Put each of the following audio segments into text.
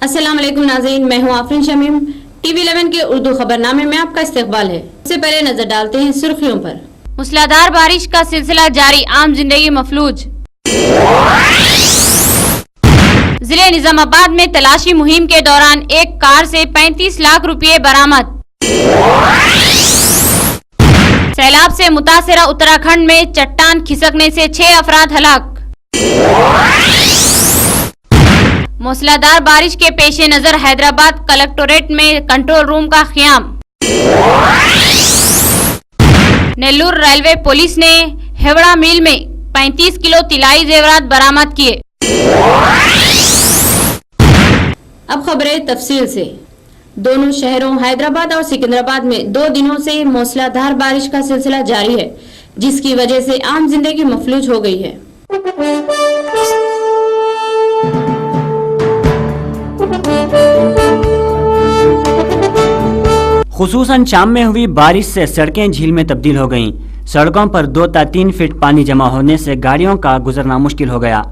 अस्सलाम वालेकुम नाज़रीन, मैं हूं आफरीन शमीम। टीवी 11 के उर्दू खबरनामे में आपका इस्तकबाल है। इससे पहले नजर डालते हैं सुर्खियों पर। मूसलाधार बारिश का सिलसिला जारी, आम जिंदगी मफलूज। जिले निजामाबाद में तलाशी मुहिम के दौरान एक कार से 35 लाख रुपए बरामद। सैलाब से मुतासिरा उत्तराखंड में चट्टान खिसकने से 6 अफराद हलाक। मूसलाधार बारिश के पेश नजर हैदराबाद कलेक्टोरेट में कंट्रोल रूम का क़याम। नेल्लूर रेलवे पुलिस ने हेवड़ा मिल में 35 किलो तिलाई जेवरात बरामद किए। अब खबरें तफसील से। दोनों शहरों हैदराबाद और सिकंदराबाद में 2 दिनों से मूसलाधार बारिश का सिलसिला जारी है, जिसकी वजह से आम जिंदगी मफलूज हो गई है। खुसूसन शाम में हुई बारिश से सड़कें झील में तब्दील हो गईं। सड़कों पर 2 से 3 फीट पानी जमा होने से गाड़ियों का गुजरना मुश्किल हो गया।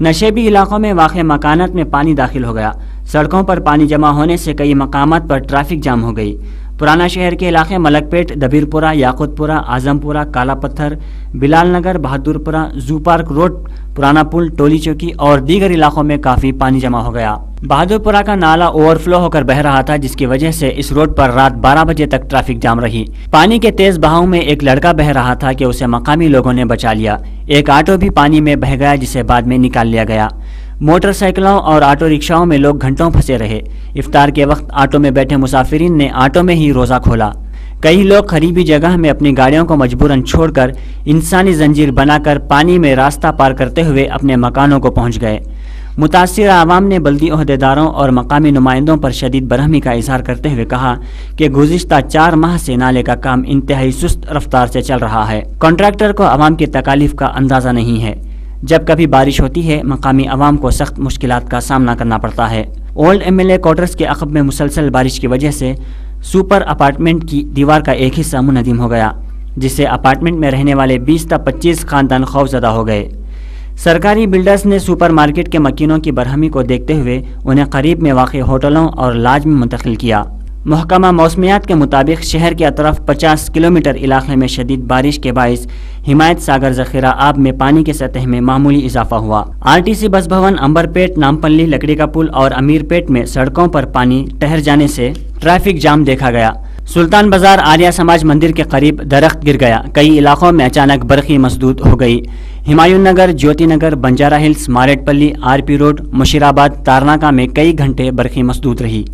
नशेबी इलाकों में वाक़े मकानात में पानी दाखिल हो गया। सड़कों पर पानी जमा होने से कई मकामात पर ट्रैफिक जाम हो गई। पुराना शहर के इलाके मलकपेट, दबीरपुरा, याकूतपुरा, आजमपुरा, काला पत्थर, बिलाल नगर, बहादुरपुरा, जू पार्क रोड, पुराना पुल, टोली चौकी और दीगर इलाकों में काफ़ी पानी जमा हो गया। बहादुरपुरा का नाला ओवरफ्लो होकर बह रहा था, जिसकी वजह से इस रोड पर रात 12 बजे तक ट्रैफिक जाम रही। पानी के तेज बहाव में एक लड़का बह रहा था कि उसे मकामी लोगों ने बचा लिया। एक ऑटो भी पानी में बह गया, जिसे बाद में निकाल लिया गया। मोटरसाइकिलों और ऑटो रिक्शाओं में लोग घंटों फंसे रहे। इफ्तार के वक्त ऑटो में बैठे मुसाफिरीन ने ऑटो में ही रोज़ा खोला। कई लोग करीबी जगह में अपनी गाड़ियों को मजबूरन छोड़कर इंसानी जंजीर बनाकर पानी में रास्ता पार करते हुए अपने मकानों को पहुंच गए। मुतासिर आवाम ने बल्दी ओहदेदारों और मकामी नुमाइंदों पर शदीद बरहमी का इजहार करते हुए कहा कि गुज़िश्ता 4 माह से नाले का काम इंतहाई सुस्त रफ्तार से चल रहा है। कॉन्ट्रैक्टर को आवाम की तकालीफ का अंदाज़ा नहीं है। जब कभी बारिश होती है, मकामी आवाम को सख्त मुश्किलात का सामना करना पड़ता है। ओल्ड MLA क्वार्टर्स के अक़ब में मुसलसल बारिश की वजह से सुपर अपार्टमेंट की दीवार का एक हिस्सा मुनहदिम हो गया, जिससे अपार्टमेंट में रहने वाले 20 से 25 खानदान खौफजदा हो गए। सरकारी बिल्डर्स ने सुपर मार्केट के मकीनों की बरहमी को देखते हुए उन्हें करीब में वाक़ होटलों और लॉज में मुंतकिल किया। महकमा मौसमियात के मुताबिक शहर के अतरफ 50 किलोमीटर इलाके में शदीद बारिश के बाइस हिमायत सागर ज़ख़ीरा आब में पानी की सतह में मामूली इजाफा हुआ। RTC बस भवन, अंबरपेट, नामपल्ली, लकड़ी का पुल और अमीरपेट में सड़कों पर पानी ठहर जाने से ट्रैफिक जाम देखा गया। सुल्तान बाजार आर्या समाज मंदिर के करीब दरख्त गिर गया। कई इलाकों में अचानक बरक़ी मसदूद हो गई। Himayat Nagar, Jyoti Nagar, Banjara hills, Marredpally, RP road, Musheerabad, Tarnaka में कई घंटे बरक़ी मसदूद रही।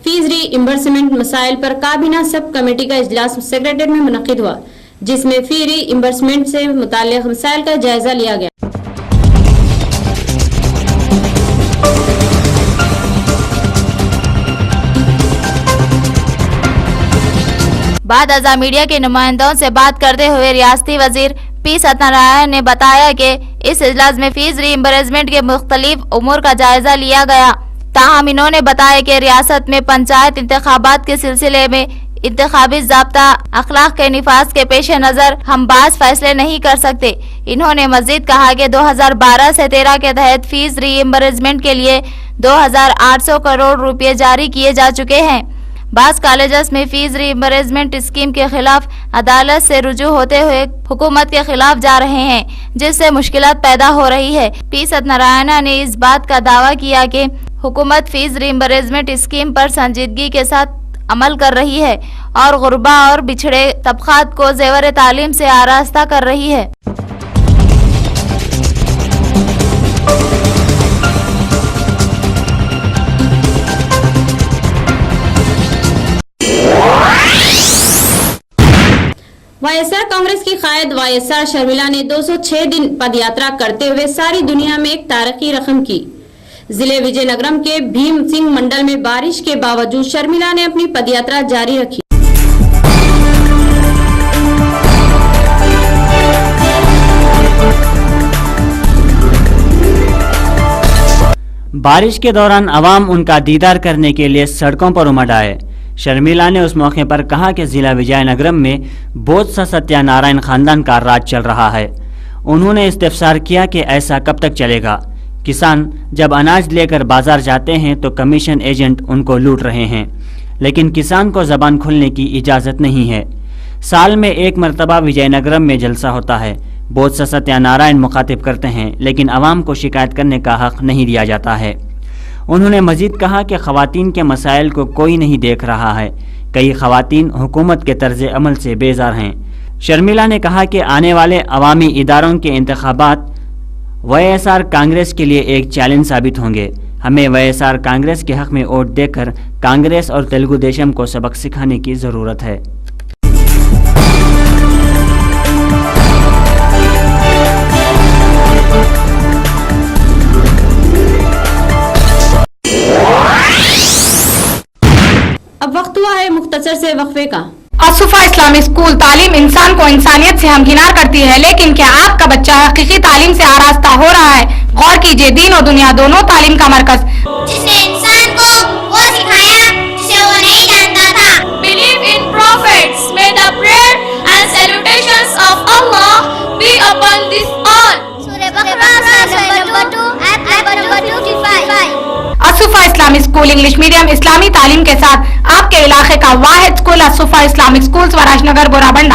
फीस रीइंबर्समेंट मसाइल पर काबीना सब कमेटी का इजलास सेक्रेटेरिएट में मुनक्किद हुआ, जिसमें फी रीइंबर्समेंट से मुताल्लिक़ मसाइल का जायजा लिया गया। बाद अज़ा मीडिया के नुमाइंदों से बात करते हुए रियासती वजीर पी सत्यनारायण ने बताया कि इस इजलास में फीस रीइंबर्समेंट के मुख्तलिफ उमूर का जायजा लिया गया। ताहम इन्होंने बताया कि रियासत में पंचायत इंतखाबात के सिलसिले में इंतखाबी ज़ाब्ता अखलाक के निफाज के पेश नज़र हम बाज़ फैसले नहीं कर सकते। इन्होंने मजीद कहा कि 2012 से 13 के तहत फीस रीइंबर्समेंट के लिए 2800 करोड़ रुपये जारी किए जा चुके हैं। बास कॉलेजेस में फीस रीइंबर्समेंट स्कीम के खिलाफ अदालत से रुजू होते हुए हुकूमत के खिलाफ जा रहे हैं, जिससे मुश्किलात पैदा हो रही है। पी सत्यनारायण ने इस बात का दावा किया कि हुकूमत फीस रीइंबर्समेंट स्कीम पर संजीदगी के साथ अमल कर रही है और गुरबा और बिछड़े तबकात को ज़ेवर तालीम से आरास्ता कर रही है। YSR कांग्रेस की कायद YSR शर्मिला ने 206 दिन पदयात्रा करते हुए सारी दुनिया में एक तारीखी रकम की। जिले विजयनगरम के भीम सिंह मंडल में बारिश के बावजूद शर्मिला ने अपनी पदयात्रा जारी रखी। बारिश के दौरान अवाम उनका दीदार करने के लिए सड़कों पर उमड़ आए। شرمیلا نے اس موقع پر کہا کہ ضلع وجے نگرم میں بودسا ستیہ نارائن خاندان کا راج چل رہا ہے۔ انہوں نے استفسار کیا کہ ایسا کب تک چلے گا؟ کسان جب اناج لے کر بازار جاتے ہیں تو کمیشن ایجنٹ ان کو لوٹ رہے ہیں، لیکن کسان کو زبان کھولنے کی اجازت نہیں ہے۔ سال میں ایک مرتبہ وجے نگرم میں جلسہ ہوتا ہے، بودسا ستیہ نارائن مخاطب کرتے ہیں، لیکن عوام کو شکایت کرنے کا حق نہیں دیا جاتا ہے۔ انہوں نے مزید کہا کہ خواتین کے مسائل کو کوئی نہیں دیکھ رہا ہے، کئی خواتین حکومت کے طرز عمل سے بیزار ہیں۔ شرمیلا نے کہا کہ آنے والے عوامی اداروں کے انتخابات وائیسآر کانگریس کے لیے ایک چیلنج ثابت ہوں گے۔ ہمیں وائیسآر کانگریس کے حق میں ووٹ دے کر کانگریس اور تلگو دیشم کو سبق سکھانے کی ضرورت ہے۔ اب وقت ہوا ہے مختصر سے وقفے کا۔ الصفا اسلامی اسکول تعلیم انسان کو انسانیت سے ہمکنار کرتی ہے، لیکن کیا آپ کا بچہ حقیقی تعلیم سے آراستہ ہو رہا ہے؟ غور کیجئے، دین اور دنیا دونوں تعلیم کا مرکز، جس نے انسان کو وہ سکھایا جسے وہ نہیں جانتا تھا۔ Believe in prophets. May the prayer and salutations of Allah be upon this all. سورہ بقرہ نمبر 2 آیت نمبر 255۔ الصفا اسلامی اسکول انگلش میڈیم اسلامی تعلیم کے ساتھ آپ کے علاقے کا واحد school Al Safa Islamic school Viraj Nagar Borabanda.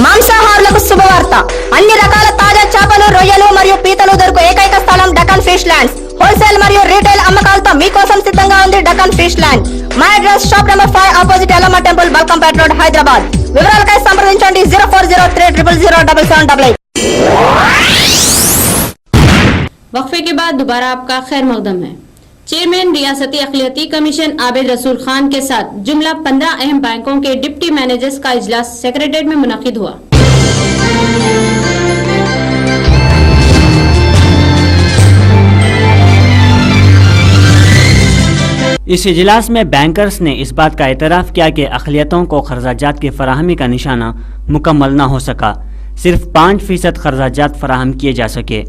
మాంసాహారులకు శుభవార్త, అన్ని రకాల తాజా చేపలు, రొయ్యలు మరియు పీతలు దొరుకు ఏకైక స్థలం డకన్ ఫిష్ ల్యాండ్స్। హోల్సేల్ మరియు రీటైల్ అమ్మకాలతో మీకోసం సిద్ధంగా ఉంది డకన్ ఫిష్ ల్యాండ్। మా address shop number 5 opposite Yellamma temple, Balkampet road, Hyderabad. వివరాలకై సంప్రదించండి 0403000088। वक्फे के बाद दोबारा आपका खैर मकदम है। चेयरमैन रियासती अक़लियती कमीशन आबिद रसूल खान के साथ जुमला 15 अहम बैंकों के डिप्टी मैनेजर्स का इजलास सेक्रेटेरिएट में मुनक़िद हुआ। اس اجلاس میں بینکرز نے اس بات کا اعتراف کیا کہ اقلیتوں کو خرچات کی فراہمی کا نشانہ مکمل نہ ہو سکا، صرف 5% خرچات فراہم کیے جا سکے۔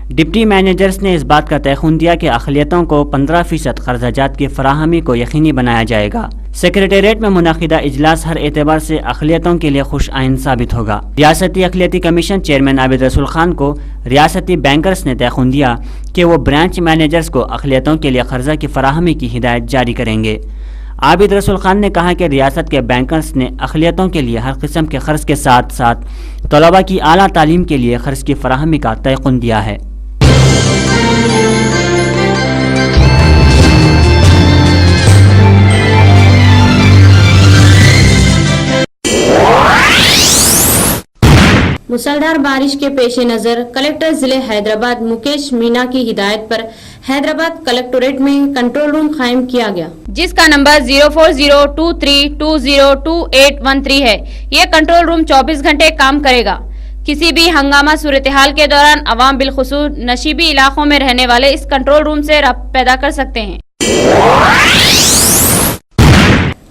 ڈپٹی مینیجرز نے اس بات کا تیقن دیا کہ اقلیتوں کو 15% خرچات کی فراہمی کو یقینی بنایا جائے گا۔ سیکریٹریٹ میں منعقدہ اجلاس ہر اعتبار سے اقلیتوں کے لیے خوش آئند ثابت ہوگا۔ ریاستی اقلیتی کمیشن چیئرمین عابد رسول خان کو ریاستی بینکرز نے تیقن دیا کہ وہ برانچ مینیجرز کو اقلیتوں کے لیے قرضہ کی فراہمی کی ہدایت جاری کریں گے۔ عابد رسول خان نے کہا کہ ریاست کے بینکرز نے اقلیتوں کے لیے ہر قسم کے قرض کے ساتھ ساتھ طلباء کی اعلیٰ تعلیم کے لیے قرض کی فراہمی کا تیقن دیا ہے۔ मुसलधार बारिश के पेश नज़र कलेक्टर जिले हैदराबाद मुकेश मीना की हिदायत पर हैदराबाद कलेक्टोरेट में कंट्रोल रूम कायम किया गया, जिसका नंबर 040232022813 है। ये कंट्रोल रूम 24 घंटे काम करेगा। किसी भी हंगामा सूरत हाल के दौरान अवाम बिलखुसूस नशीबी इलाकों में रहने वाले इस कंट्रोल रूम से राब्ता पैदा कर सकते हैं।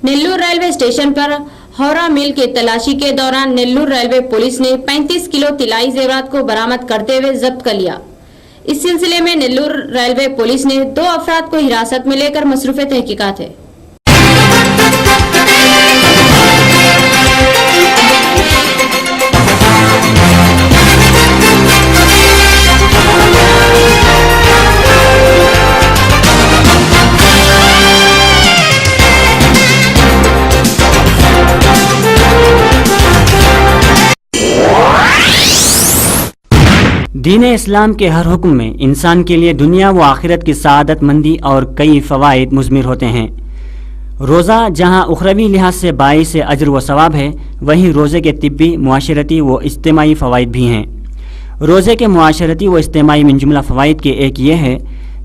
नेल्लूर रेलवे स्टेशन पर हौरा मिल के तलाशी के दौरान नेल्लूर रेलवे पुलिस ने 35 किलो तिलाई जेवरात को बरामद करते हुए जब्त कर लिया। इस सिलसिले में नेल्लूर रेलवे पुलिस ने 2 अफराद को हिरासत में लेकर मसरूफ तहकीकात है। دین اسلام کے ہر حکم میں انسان کے لیے دنیا و آخرت کی سعادت مندی اور کئی فوائد مضمر ہوتے ہیں۔ روزہ جہاں اخروی لحاظ سے باعث اجر و ثواب ہے، وہیں روزے کے طبی، معاشرتی و اجتماعی فوائد بھی ہیں۔ روزے کے معاشرتی و اجتماعی من جملہ فوائد کے ایک یہ ہے،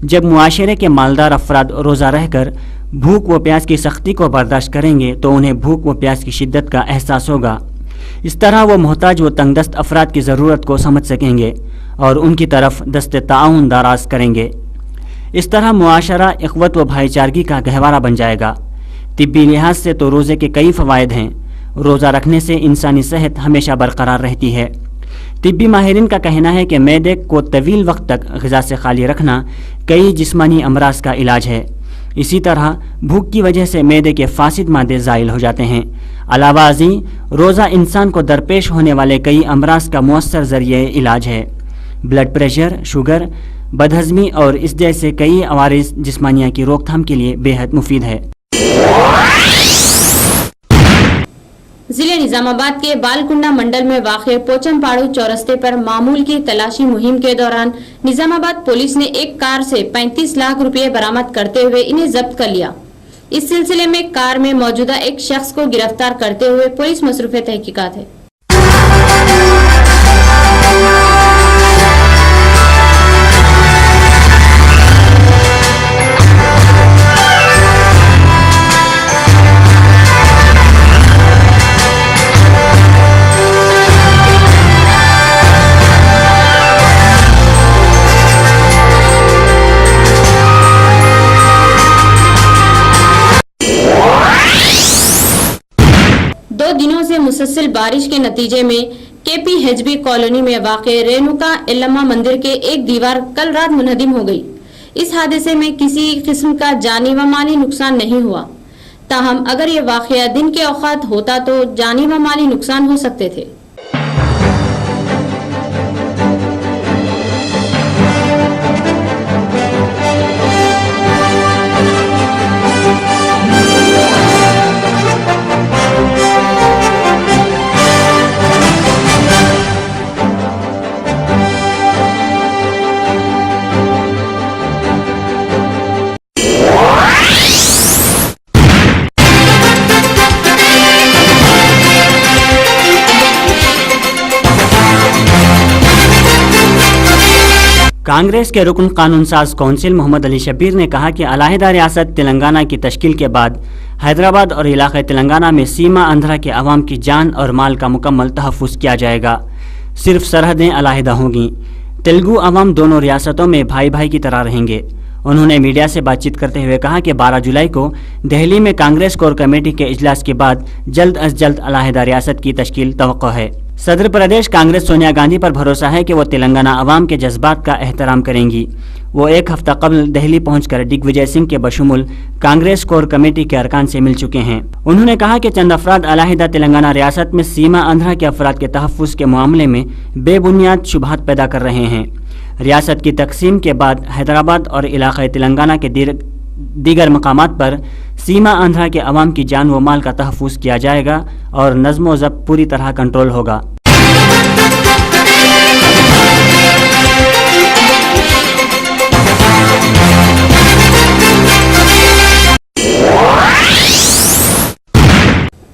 جب معاشرے کے مالدار افراد روزہ رہ کر بھوک و پیاس کی سختی کو برداشت کریں گے تو انہیں بھوک و پیاس کی شدت کا احساس ہوگا۔ اس طرح وہ محتاج و تنگ دست افراد کی ضرورت کو سمجھ سکیں گے اور ان کی طرف دست تعاون دراز کریں گے۔ اس طرح معاشرہ اخوت و بھائی چارگی کا گہوارہ بن جائے گا۔ طبی لحاظ سے تو روزے کے کئی فوائد ہیں۔ روزہ رکھنے سے انسانی صحت ہمیشہ برقرار رہتی ہے۔ طبی ماہرین کا کہنا ہے کہ معدے کو طویل وقت تک غذا سے خالی رکھنا کئی جسمانی امراض کا علاج ہے۔ इसी तरह भूख की वजह से मैदे के फासिद मादे ज़ाइल हो जाते हैं। अलावा अज़ीं रोज़ा इंसान को दरपेश होने वाले कई अमराज का मुअस्सर ज़रिए इलाज है। ब्लड प्रेशर, शुगर, बदहज़मी और इस जैसे कई अवारिस जिस्मानिया की रोकथाम के लिए बेहद मुफीद है। जिले निजामाबाद के बालकुंडा मंडल में वाक़े पोचमपाड़ू चौरस्ते पर मामूल की तलाशी मुहिम के दौरान निजामाबाद पुलिस ने एक कार से 35 लाख रुपए बरामद करते हुए इन्हें जब्त कर लिया। इस सिलसिले में कार में मौजूदा एक शख्स को गिरफ्तार करते हुए पुलिस मसरूफ़ तहकीकात है। दिनों से मुसलसल बारिश के नतीजे में KPHB कॉलोनी में वाक़े रेणुका एल्लम्मा मंदिर के एक दीवार कल रात मुनहदिम हो गई। इस हादसे में किसी किस्म का जानी व माली नुकसान नहीं हुआ। ताहम अगर ये वाक़या दिन के औकात होता तो जानी व माली नुकसान हो सकते थे। कांग्रेस के रुकन कानून साज कौंसिल मोहम्मद अली शब्बीर ने कहा कि अलहदा रियासत तेलंगाना की तश्कील के बाद हैदराबाद और इलाक़े तेलंगाना में सीमा आंध्रा के अवाम की जान और माल का मुकम्मल तहफ़्फ़ुज़ किया जाएगा। सिर्फ सरहदें अलहदा होंगी। तेलुगु अवाम दोनों रियासतों में भाई भाई की तरह रहेंगे। उन्होंने मीडिया से बातचीत करते हुए कहा कि 12 जुलाई को दिल्ली में कांग्रेस कोर कमेटी के इजलास के बाद जल्द अज जल्द अलहदा रियासत की तश्कील तवक्को है। सदर प्रदेश कांग्रेस सोनिया गांधी पर भरोसा है कि वो तेलंगाना अवाम के जज्बात का एहतराम करेंगी। वो एक हफ्ता कबल दिल्ली पहुंचकर दिग्विजय सिंह के बशमुल कांग्रेस कोर कमेटी के अरकान से मिल चुके हैं। उन्होंने कहा कि चंद अफराद अलहदा तेलंगाना रियासत में सीमा आंध्रा के अफराद के तहफ़्फ़ुज़ के मामले में बेबुनियाद शुबहात पैदा कर रहे हैं। रियासत की तकसीम के बाद हैदराबाद और इलाक़े तेलंगाना के दीगर मकामात पर सीमा आंध्रा के अवाम की जान व माल का तहफ़्फ़ुज़ किया जाएगा और नज़्म व ज़ब्त पूरी तरह कंट्रोल होगा।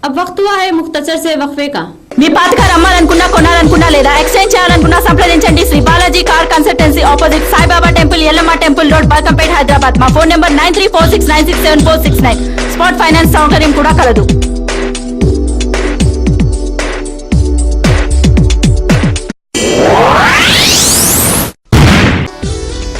अब वक्त हुआ है मुख्तसर से वक्फे का। మీ పాతకారు అమ్మాలనుకున్నా కొనాలనుకున్నా లేదా ఎక్స్చేంజ్ చేయాలనుకున్నా సంప్రదించండి Shri Balaji car consultancy opposite Saibaba temple Yellamma temple road Balkampet Hyderabad. మా ఫోన్ నెంబర్ 9346967469। స్పాట్ ఫైనాన్స్ సౌకర్యం కూడా కలదు।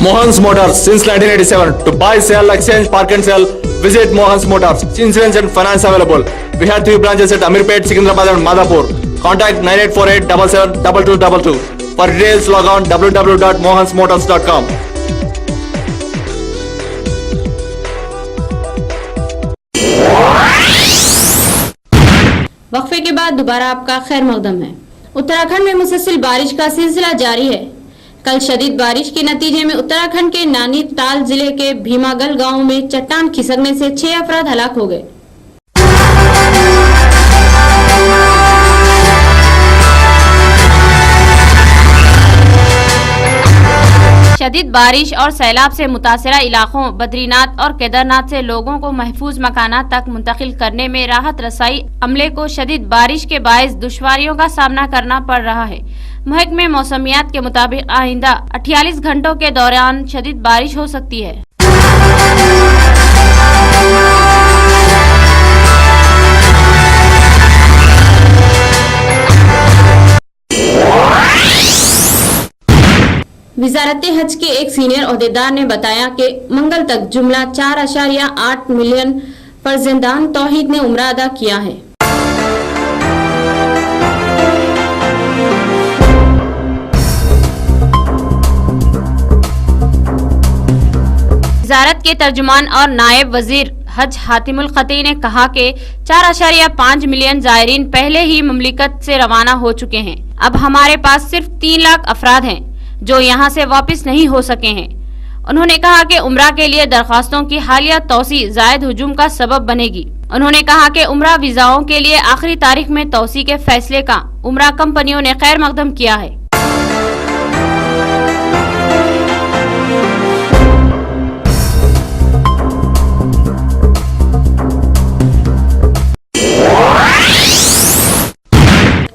Mohan's Motors since 1987 to buy, sell, exchange, park and sell. Visit Mohan's Motors. Insurance and finance available. We have 3 branches at Amirpet, Secunderabad and Madhapur. Contact 9848772222. For details log on www.mohansmotors.com. वक्फे के बाद दोबारा आपका खैर मकदम है। उत्तराखंड में मुसलसल बारिश का सिलसिला जारी है। कल शदीद बारिश के नतीजे में उत्तराखंड के नैनीताल जिले के भीमागल गांव में चट्टान खिसकने से 6 अफराद हलाक हो गए। शदीद बारिश और सैलाब से मुतासरा इलाकों बद्रीनाथ और केदारनाथ से लोगों को महफूज मकानात तक मुंतकिल करने में राहत रसाई अमले को शदीद बारिश के बायस दुश्वारियों का सामना करना पड़ रहा है। महकमे मौसमियात के मुताबिक आइंदा 48 घंटों के दौरान शदीद बारिश हो सकती है। वजारत हज के एक सीनियर ओहदेदार ने बताया कि मंगल तक जुमला 4.8 मिलियन फर्जंदान तौहीद ने उम्रा अदा किया है। वजारत के तर्जुमान और नायब वजीर हज हातिमुल खती ने कहा कि 4.5 मिलियन जायरीन पहले ही मुमलिकत से रवाना हो चुके हैं। अब हमारे पास सिर्फ 3 लाख अफराद हैं जो यहाँ से वापस नहीं हो सके हैं। उन्होंने कहा कि उम्रा के लिए दरख्वास्तों की हालिया तौसी जायद हुजूम का सबब बनेगी। उन्होंने कहा कि उम्रा वीजाओं के लिए आखिरी तारीख में तौसी के फैसले का उम्रा कंपनियों ने खैर मकदम किया है।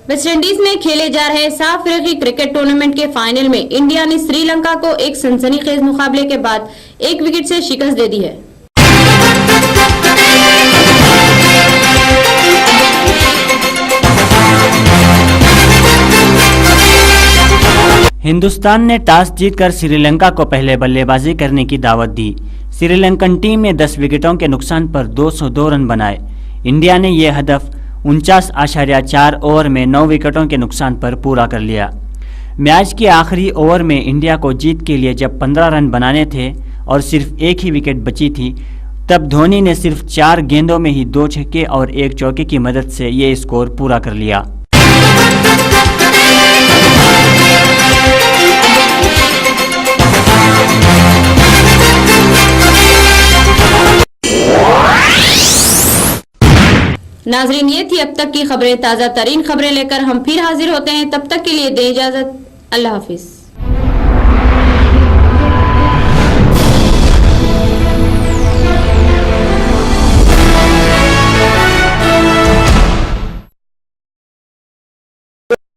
वेस्ट इंडीज में खेले जा रहे साफ अफ्रीकी क्रिकेट टूर्नामेंट के फाइनल में इंडिया ने श्रीलंका को एक सनसनीखेज मुकाबले के बाद 1 विकेट से शिकस्त दे दी है। हिंदुस्तान ने टॉस जीतकर श्रीलंका को पहले बल्लेबाजी करने की दावत दी। श्रीलंकन टीम ने 10 विकेटों के नुकसान पर 202 रन बनाए। इंडिया ने यह हदफ 49.4 ओवर में 9 विकेटों के नुकसान पर पूरा कर लिया। मैच के आखिरी ओवर में इंडिया को जीत के लिए जब 15 रन बनाने थे और सिर्फ एक ही विकेट बची थी, तब धोनी ने सिर्फ 4 गेंदों में ही 2 छक्के और 1 चौके की मदद से ये स्कोर पूरा कर लिया। नाजरीन, ये थी अब तक की खबरें। ताज़ा तरीन खबरें लेकर हम फिर हाजिर होते हैं। तब तक के लिए दें इजाजत। अल्लाह हाफिज।